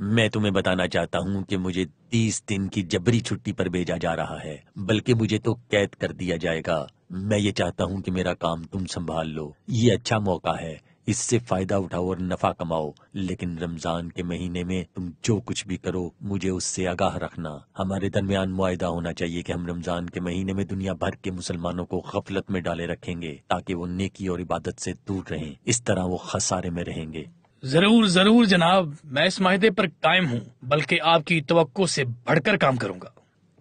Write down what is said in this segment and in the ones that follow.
میں تمہیں بتانا چاہتا ہوں کہ مجھے 30 دن کی جبری چھٹی پر بھیجا جا رہا ہے، بلکہ مجھے تو قید کر دیا جائے گا۔ میں یہ چاہتا ہوں کہ میرا کام تم سنبھال لو، یہ اچھا موقع ہے، اس سے فائدہ اٹھاؤ اور نفع کماؤ، لیکن رمضان کے مہینے میں تم جو کچھ بھی کرو مجھے اس سے آگاہ رکھنا۔ ہمارے درمیان معاہدہ ہونا چاہیے کہ ہم رمضان کے مہینے میں دنیا بھر کے مسلمانوں کو غفلت میں ڈالے رکھیں گے تاکہ وہ نیکی اور عبادت سے دور رہیں، اس طرح وہ خسارے میں رہیں گے۔ ضرور ضرور جناب، میں اس معاہدے پر قائم ہوں، بلکہ آپ کی توقع سے بڑھ کر کام کروں گا۔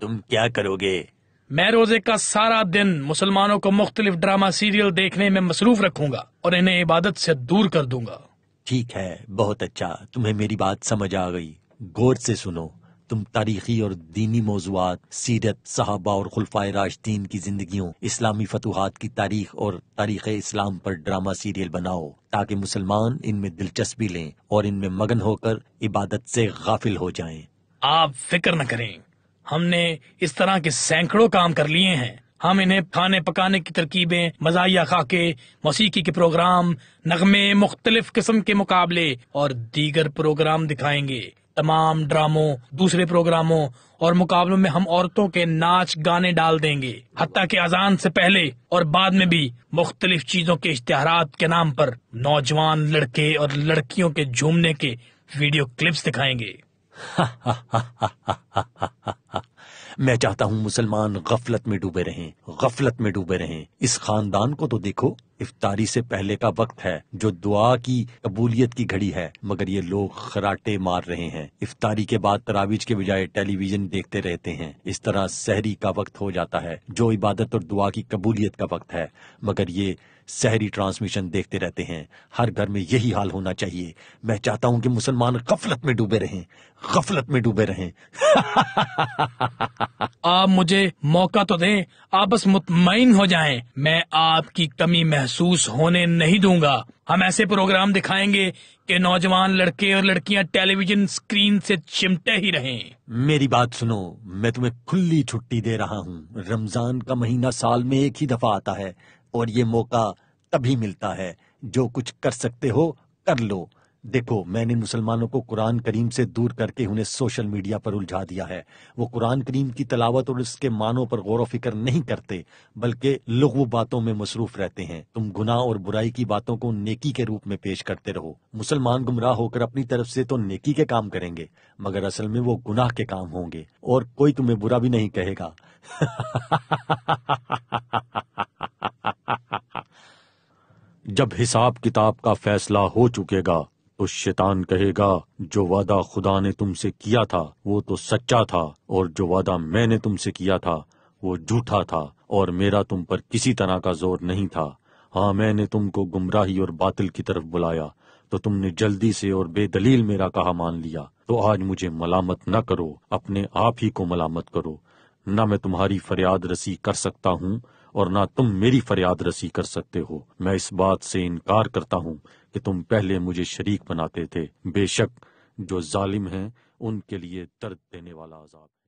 تم کیا کرو گے؟ میں روزے کا سارا دن مسلمانوں کو مختلف ڈرامہ سیریل دیکھنے میں مصروف رکھوں گا اور انہیں عبادت سے دور کر دوں گا۔ ٹھیک ہے، بہت اچھا، تمہیں میری بات سمجھ آ گئی۔ غور سے سنو، تم تاریخی اور دینی موضوعات، سیرت، صحابہ اور خلفائے راشدین کی زندگیوں، اسلامی فتوحات کی تاریخ اور تاریخ اسلام پر ڈرامہ سیریل بناؤ تاکہ مسلمان ان میں دلچسپی لیں اور ان میں مگن ہو کر عبادت سے غافل ہو جائیں۔ آپ فکر نہ کریں، ہم نے اس طرح کے سینکڑوں کام کر لیے ہیں۔ ہم انہیں کھانے پکانے کی ترکیبیں، مزاحیہ خاکے، موسیقی کے پروگرام، نغمے، مختلف قسم کے مقابلے اور دیگر پروگرام دکھائیں گے۔ تمام ڈراموں، دوسرے پروگراموں اور مقابلوں میں ہم عورتوں کے ناچ گانے ڈال دیں گے، حتیٰ کہ اذان سے پہلے اور بعد میں بھی مختلف چیزوں کے اشتہارات کے نام پر نوجوان لڑکے اور لڑکیوں کے جھومنے کے ویڈیو کلپس دکھائیں گے۔ میں چاہتا ہوں مسلمان غفلت میں ڈوبے رہیں، غفلت میں ڈوبے رہیں۔ اس خاندان کو تو دیکھو، افطاری سے پہلے کا وقت ہے جو دعا کی قبولیت کی گھڑی ہے، مگر یہ لوگ خراٹے مار رہے ہیں۔ افطاری کے بعد تراویح کے بجائے ٹیلی ویژن دیکھتے رہتے ہیں۔ اس طرح سحری کا وقت ہو جاتا ہے جو عبادت اور دعا کی قبولیت کا وقت ہے، مگر یہ سحری ٹرانسمیشن دیکھتے رہتے ہیں۔ ہر گھر میں یہی حال ہونا چاہیے۔ میں چاہتا ہوں کہ مسلمان غفلت میں ڈوبے رہیں، غفلت میں ڈوبے رہیں۔ آپ مجھے موقع تو دیں، آپ بس مطمئن ہو جائیں، میں آپ کی کمی محسوس ہونے نہیں دوں گا۔ ہم ایسے پروگرام دکھائیں گے کہ نوجوان لڑکے اور لڑکیاں ٹیلی ویژن اسکرین سے چمٹے ہی رہیں۔ میری بات سنو، میں تمہیں کھلی چھٹی دے رہا ہوں۔ رمضان کا مہینہ سال میں ایک ہی دفعہ آتا ہے اور یہ موقع تبھی ملتا ہے۔ جو کچھ کر سکتے ہو کر لو۔ دیکھو، میں نے مسلمانوں کو قرآن کریم سے دور کر کے انہیں سوشل میڈیا پر الجھا دیا ہے۔ وہ قرآن کریم کی تلاوت اور اس کے معنوں پر غور و فکر نہیں کرتے، بلکہ لغو باتوں میں مصروف رہتے ہیں۔ تم گناہ اور برائی کی باتوں کو نیکی کے روپ میں پیش کرتے رہو۔ مسلمان گمراہ ہو کر اپنی طرف سے تو نیکی کے کام کریں گے، مگر اصل میں وہ گناہ کے کام ہوں گے، اور کوئی تمہیں برا بھی نہیں کہے گا۔ جب حساب کتاب کا فیصلہ ہو چکے گا تو شیطان کہے گا جو وعدہ خدا نے تم سے کیا تھا وہ تو سچا تھا، اور جو وعدہ میں نے تم سے کیا تھا وہ جھوٹا تھا، اور میرا تم پر کسی طرح کا زور نہیں تھا۔ ہاں، میں نے تم کو گمراہی اور باطل کی طرف بلایا تو تم نے جلدی سے اور بے دلیل میرا کہا مان لیا۔ تو آج مجھے ملامت نہ کرو، اپنے آپ ہی کو ملامت کرو۔ نہ میں تمہاری فریاد رسی کر سکتا ہوں اور نہ تم میری فریاد رسی کر سکتے ہو۔ میں اس بات سے انکار کرتا ہوں کہ تم پہلے مجھے شریک بناتے تھے۔ بے شک جو ظالم ہیں ان کے لیے درد دینے والا عذاب ہے۔